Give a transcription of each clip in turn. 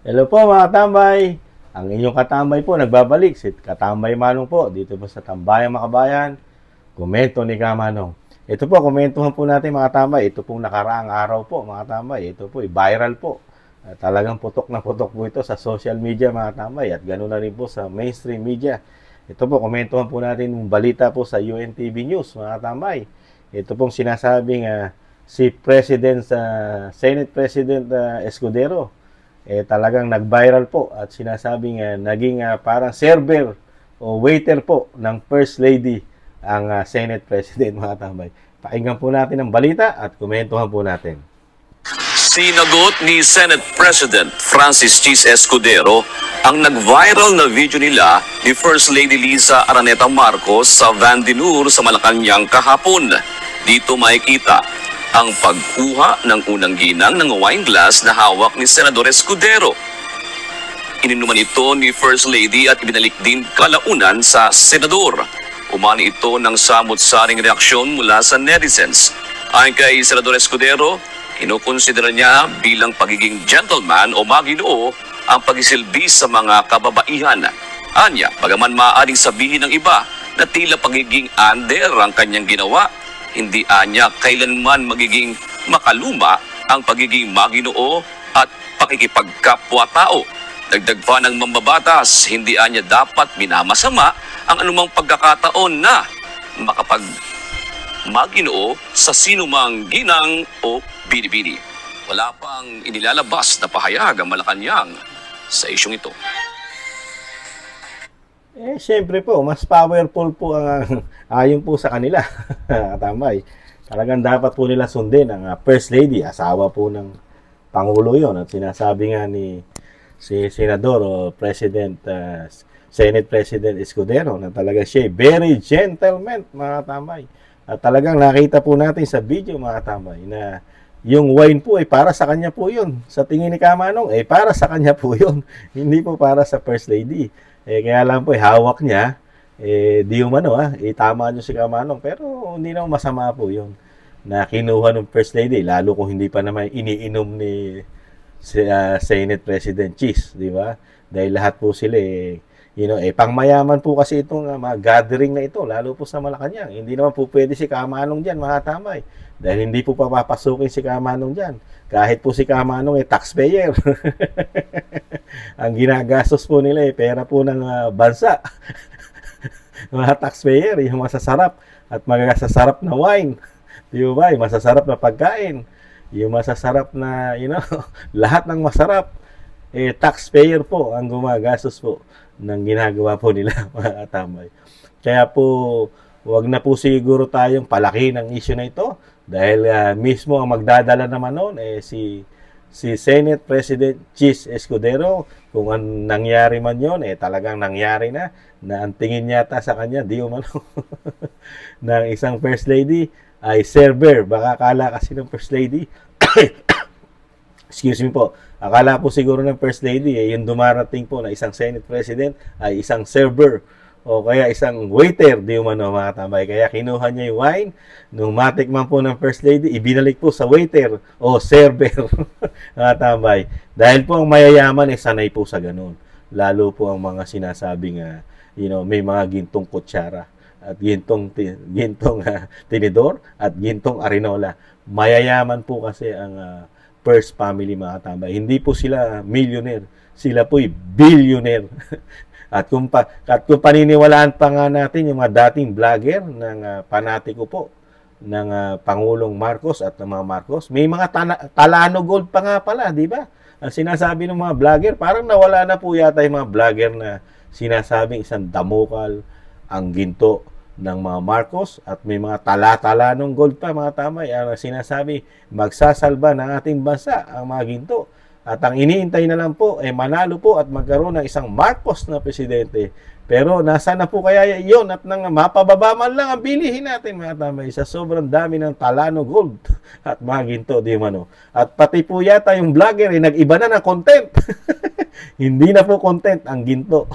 Hello po mga katambay. Ang inyong katambay po nagbabalik. Si Katambay Manong po dito po sa Tambayang Makabayan. Komento ni Kamanong. Ito po, komentuhan po natin mga katambay. Ito pong nakaraang araw po mga katambay. Ito po, viral po. Talagang putok na putok po ito sa social media mga katambay. At ganoon na rin po sa mainstream media. Ito po, komentuhan po natin yung balita po sa UNTV News mga katambay. Ito pong sinasabing si Senate President Escudero talagang nag-viral po at sinasabing naging parang server o waiter po ng First Lady ang Senate President mga tambay. Pakinggan po natin ang balita at komentuhan po natin. Sinagot ni Senate President Francis Chis Escudero ang nag-viral na video nila ni First Lady Liza Araneta Marcos sa Vandinur sa Malacanang kahapon. Dito makikita ang pagkuha ng unang ginang ng wine glass na hawak ni Senador Escudero. Ininuman ito ni First Lady at ibinalik din kalaunan sa Senador. Umani ito ng samot-saring reaksyon mula sa netizens. Ayon kay Senador Escudero, kinukonsidera niya bilang pagiging gentleman o maginoo ang pagisilbi sa mga kababaihan. Anya, bagaman maaaring sabihin ng iba na tila pagiging under ang kanyang ginawa, hindi anya kailanman magiging makaluma ang pagiging maginoo at pakikipagkapwa-tao. Dagdag pa ng mambabatas, hindi anya dapat minamasama ang anumang pagkakataon na makapag-maginoo sa sinumang ginang o binibini. Wala pang inilalabas na pahayag ang Malacanang sa isyong ito. Siyempre po, mas powerful po ang ayon po sa kanila. Katambay. Talagang dapat po nila sundin ang First Lady, asawa po ng Pangulo yon. At sinasabi nga ni si Senador o Senate President Escudero na talaga siya very gentleman mga katambay. At talagang nakita po natin sa video mga katambay na yung wine po ay para sa kanya po yun. Sa tingin ni Kamanong, para sa kanya po yun. Hindi po para sa First Lady. Kaya lang po, hawak niya, di umano, tama niyo si Kamanong, pero hindi naman masama po yun, na kinuha ng First Lady, lalo kung hindi pa naman iniinom ni Senate President Chis, di ba? Dahil lahat po sila, pangmayaman po kasi itong mga gathering na ito, lalo po sa Malacanang. Hindi naman po pwede si Kamanong dyan, mga tamay, dahil hindi po papapasukin si Kamanong dyan. Kahit po si Kamanong taxpayer. Ang ginagastos po nila pera po ng bansa. Mga taxpayer, yung masasarap at masasarap na wine. Di ba? Yung masasarap na pagkain. Yung masasarap na, lahat ng masarap. Taxpayer po ang gumagastos po ng ginagawa po nila, mga katambay. Kaya po, wag na po siguro tayong palaki ng issue na ito. Dahil mismo ang magdadala naman noon si Senate President Chis Escudero. Kung ang nangyari man yon talagang nangyari na ang tingin yata sa kanya di umano ng isang First Lady ay server. Baka akala kasi ng First Lady excuse me po, akala po siguro ng First Lady yung dumarating po na isang Senate President ay isang server o kaya isang waiter, di umano mga tambay. Kaya kinuha niya yung wine, nung matikman po ng First Lady, ibinalik po sa waiter o server, mga tambay. Dahil po ang mayayaman sanay po sa ganun. Lalo po ang mga sinasabing, may mga gintong kutsara at gintong tinidor at gintong arinola. Mayayaman po kasi ang First Family, mga tambay. Hindi po sila millionaire, sila po'y billionaire. At kung paniniwalaan pa nga natin yung mga dating vlogger ng panatiko po ng Pangulong Marcos at ng mga Marcos, may mga Talano Gold pa nga pala, di ba? Ang sinasabi ng mga vlogger, parang nawala na po yata yung mga vlogger na sinasabing isang damukal ang ginto ng mga Marcos at may mga Talanong Gold pa, mga tamay. Ang sinasabi, magsasalba ng ating bansa ang mga ginto. At ang iniintay na lang po manalo po at magkaroon ng isang Marcos na presidente. Pero nasa na po kaya yun at nang mapababa man lang ang bilihin natin, mga tamay, sa sobrang dami ng Talano Gold at mga ginto, di mano. At pati po yata yung vlogger nag-iba na ng content. Hindi na po content ang ginto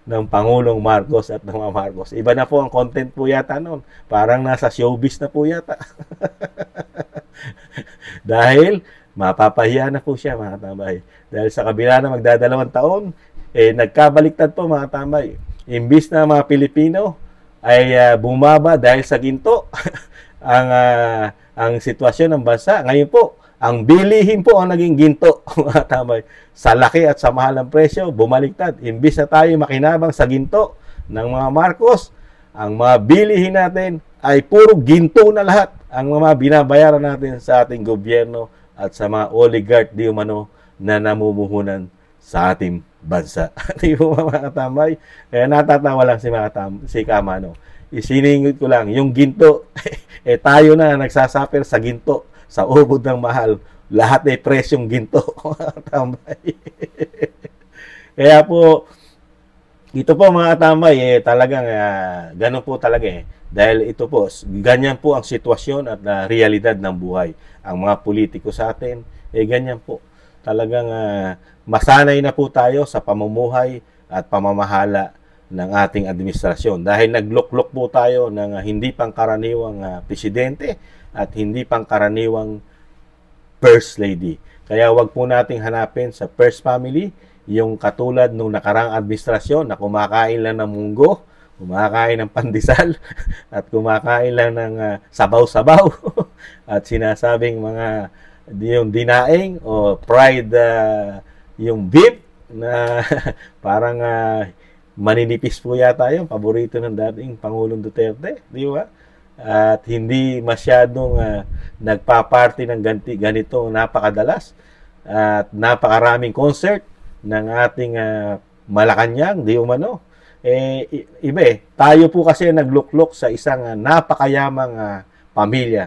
ng Pangulong Marcos at ng mga Marcos. Iba na po ang content po yata noon. Parang nasa showbiz na po yata. Dahil mapapahiya na po siya, mga katambay. Dahil sa kabila na magdadalawang taon, nagkabaliktad po, mga katambay. Imbis na mga Pilipino ay bumaba dahil sa ginto ang sitwasyon ng bansa. Ngayon po, ang bilihin po ang naging ginto, mga katambay. Sa laki at sa mahal ng presyo, bumaliktad. Imbis na tayo makinabang sa ginto ng mga Marcos, ang mga bilihin natin ay puro ginto na lahat. Ang mga binabayaran natin sa ating gobyerno at sa mga oligarch di umano na namumuhunan sa ating bansa. Di po mga katambay? Kaya natatawa lang si Kamano. Isiningit ko lang, yung ginto, tayo na nagsasaper sa ginto, sa ubod ng mahal. Lahat ay presyong ginto, mga katambay. Kaya po, ito po mga katambay, talagang ganun po talaga Dahil ito po, ganyan po ang sitwasyon at realidad ng buhay. Ang mga politiko sa atin, ganyan po. Talagang masanay na po tayo sa pamumuhay at pamamahala ng ating administrasyon. Dahil nagluklok po tayo ng hindi pangkaraniwang presidente at hindi pangkaraniwang First Lady. Kaya wag po nating hanapin sa First Family yung katulad nung nakarang administrasyon na kumakain lang ng munggo, kumakain ng pandesal, at kumakain lang ng sabaw-sabaw at sinasabing mga yung dinaing o fried yung beef na parang maninipis po yata yung paborito ng dating Pangulong Duterte, di ba? At hindi masyadong nagpa-party ng ganito napakadalas at napakaraming concert ng ating Malacanang, di umano. Iba tayo po kasi nagluklok sa isang napakayamang pamilya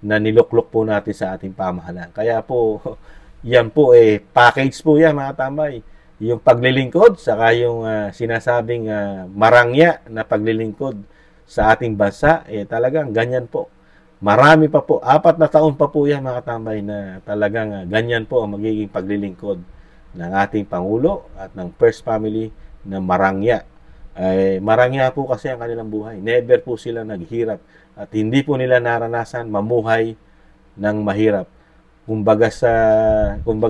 na niluklok po natin sa ating pamahalaan. Kaya po, yan po package po yan, mga tambay. Yung paglilingkod, saka yung sinasabing marangya na paglilingkod sa ating bansa, talagang ganyan po. Marami pa po, 4 na taon pa po yan, mga tambay, na talagang ganyan po ang magiging paglilingkod ng ating Pangulo at ng First Family na marangya. Marangya po kasi ang kanilang buhay. Never po sila naghirap at hindi po nila naranasan mamuhay ng mahirap. Kumbaga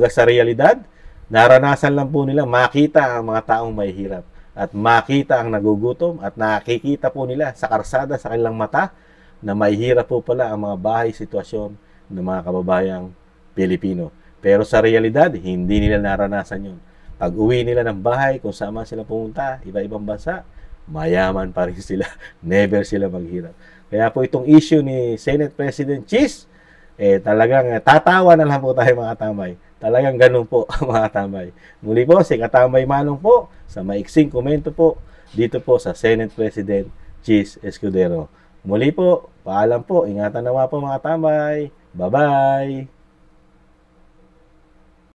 sa realidad, naranasan lang po nila makita ang mga taong mahihirap at makita ang nagugutom at nakikita po nila sa karsada sa kanilang mata na mahihirap po pala ang mga bahay sitwasyon ng mga kababayang Pilipino. Pero sa realidad, hindi nila naranasan yun. Pag uwi nila ng bahay, kung saan sila pumunta, iba-ibang bansa, mayaman pa rin sila. Never sila maghirap. Kaya po itong issue ni Senate President Cheese, talagang tatawa na lang po tayo, mga tambay. Talagang ganun po, mga tambay. Muli po, si Katambay Manong po, sa maiksing komento po, dito po sa Senate President Cheese Escudero. Muli po, paalam po, ingatan nawa po, mga tambay. Bye-bye!